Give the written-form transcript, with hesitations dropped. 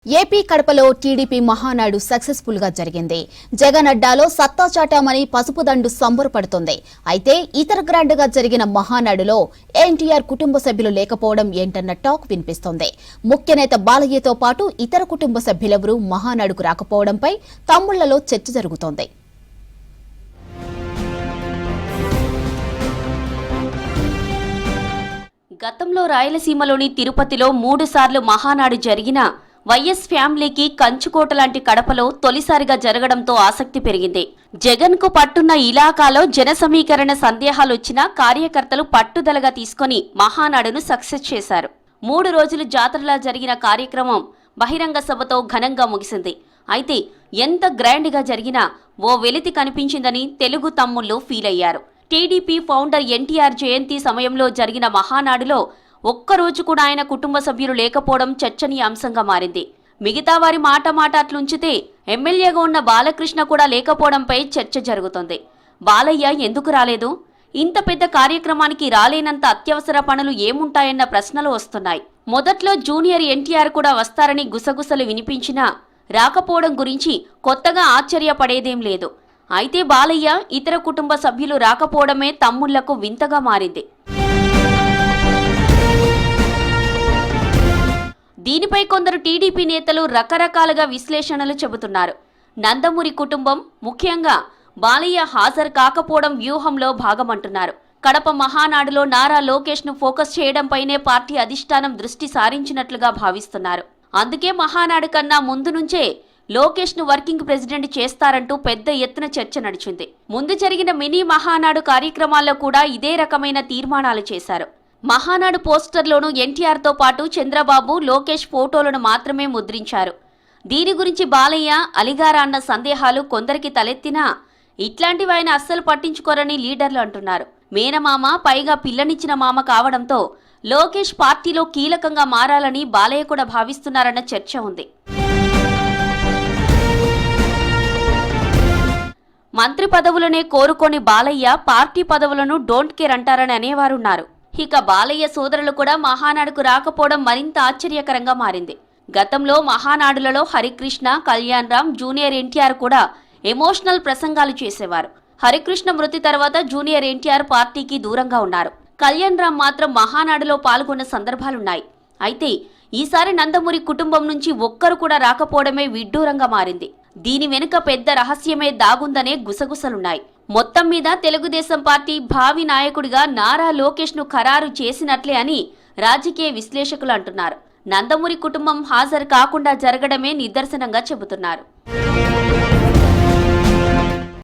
AP కడపలో TDP Mahanadu successful గా జరిగింది. జగన్ అడ్డాలో సత్తా చాటామని పసుపు దండు సంబరపడుతుంది. అయితే ఇతర గ్రాండ్ గా జరిగిన మహానాడులో ఎన్టీఆర్ కుటుంబ సభ్యులు లేకపోవడం ఏంటన్న టాక్ వినిపిస్తోంది. ముఖ్య నేత బాలయ్యతో పాటు ఇతర కుటుంబ సభ్యులెవరూ మహానాడుకు రాకపోవడంపై తమ్ముళ్లలో చర్చ జరుగుతోంది. గతంలో రాయలసీమలోని తిరుపతిలో 3 సార్లు మహానాడు జరిగిన వైఎస్ ఫ్యామిలీకి కంచుకోట లాంటి కడపలో తొలిసారిగా జరగడంతో ఆసక్తి పెరిగింది. జగన్ కు పట్టున్న ఇలాకాలో జన సమీకరణ సందేహాలొచ్చినా కార్యకర్తలు పట్టుదలగా తీసుకుని మహానాడును సక్సెస్ చేశారు. 3 రోజులు జాతరలా జరిగిన కార్యక్రమం బహిరంగ సభతో ఘనంగా ముగిసింది. అయితే ఎంత గ్రాండ్ గా జరిగినా ఓ వెలితి కనిపించిందని తెలుగు తమ్ముళ్లు ఫీల్ అయ్యారు. టీడీపీ ఫౌండర్ ఎన్టీఆర్ జయంతి సమయంలో జరిగిన మహానాడులో ఒక్కరోజు కూడా ఆయన కుటుంబ సభ్యులు లేకపోవడం చర్చనీయాంశంగా మారింది. మిగతా వారి మాట అట్లుంచితే ఎమ్మెల్యేగా ఉన్న బాలకృష్ణ కూడా లేకపోవడంపై చర్చ జరుగుతోంది. బాలయ్య ఎందుకు రాలేదు? ఇంత పెద్ద కార్యక్రమానికి రాలేనంత అత్యవసర పనులు ఏముంటాయన్న ప్రశ్నలు వస్తున్నాయి. మొదట్లో జూనియర్ ఎన్టీఆర్ కూడా వస్తారని గుసగుసలు వినిపించినా రాకపోవడం గురించి కొత్తగా ఆశ్చర్యపడేదేం లేదు. అయితే బాలయ్య ఇతర కుటుంబ సభ్యులు రాకపోవడమే తమ్ముళ్లకు వింతగా మారింది. దీనిపై కొందరు టీడీపీ నేతలు రకరకాలుగా విశ్లేషణలు చెబుతున్నారు. నందమూరి కుటుంబం, ముఖ్యంగా బాలయ్య హాజరు కాకపోవడం వ్యూహంలో భాగమంటున్నారు. కడప మహానాడులో నారా లోకేష్ ను ఫోకస్ చేయడంపైనే పార్టీ అధిష్టానం దృష్టి సారించినట్లుగా భావిస్తున్నారు. అందుకే మహానాడు కన్నా ముందు నుంచే లోకేష్ ను వర్కింగ్ ప్రెసిడెంట్ చేస్తారంటూ పెద్ద ఎత్తున చర్చ నడిచింది. ముందు జరిగిన మినీ మహానాడు కార్యక్రమాల్లో కూడా ఇదే రకమైన తీర్మానాలు చేశారు. మహానాడు పోస్టర్లోనూ ఎన్టీఆర్ తో పాటు చంద్రబాబు, లోకేష్ ఫోటోలను మాత్రమే ముద్రించారు. దీని గురించి బాలయ్య అలిగారా అన్న సందేహాలు కొందరికి తలెత్తినా ఇట్లాంటివి ఆయన అస్సలు పట్టించుకోరని లీడర్లు అంటున్నారు. మేనమామ, పైగా పిల్లనిచ్చిన మామ కావడంతో లోకేష్ పార్టీలో కీలకంగా మారాలని బాలయ్య కూడా భావిస్తున్నారన్న చర్చ ఉంది. మంత్రి పదవులనే కోరుకోని బాలయ్య పార్టీ పదవులను డోంట్ కేర్ అంటారని అనేవారున్నారు. ఇక బాలయ్య సోదరులు కూడా మహానాడుకు రాకపోవడం మరింత ఆశ్చర్యకరంగా మారింది. గతంలో మహానాడులలో హరికృష్ణ, కళ్యాణ్ రామ్, జూనియర్ ఎన్టీఆర్ కూడా ఎమోషనల్ ప్రసంగాలు చేసేవారు. హరికృష్ణ మృతి తర్వాత జూనియర్ ఎన్టీఆర్ పార్టీకి దూరంగా ఉన్నారు. కళ్యాణ్ రామ్ మాత్రం మహానాడులో పాల్గొన్న సందర్భాలున్నాయి. అయితే ఈసారి నందమూరి కుటుంబం నుంచి ఒక్కరు కూడా రాకపోవడమే విడ్డూరంగా మారింది. దీని వెనుక పెద్ద రహస్యమే దాగుందనే గుసగుసలున్నాయి. మొత్తం మీద తెలుగుదేశం పార్టీ భావి నాయకుడిగా నారా లోకేష్ ను ఖరారు చేసినట్లే అని రాజకీయ విశ్లేషకులు అంటున్నారు. నందమూరి కుటుంబం హాజరు కాకుండా జరగడమే నిదర్శనంగా చెబుతున్నారు.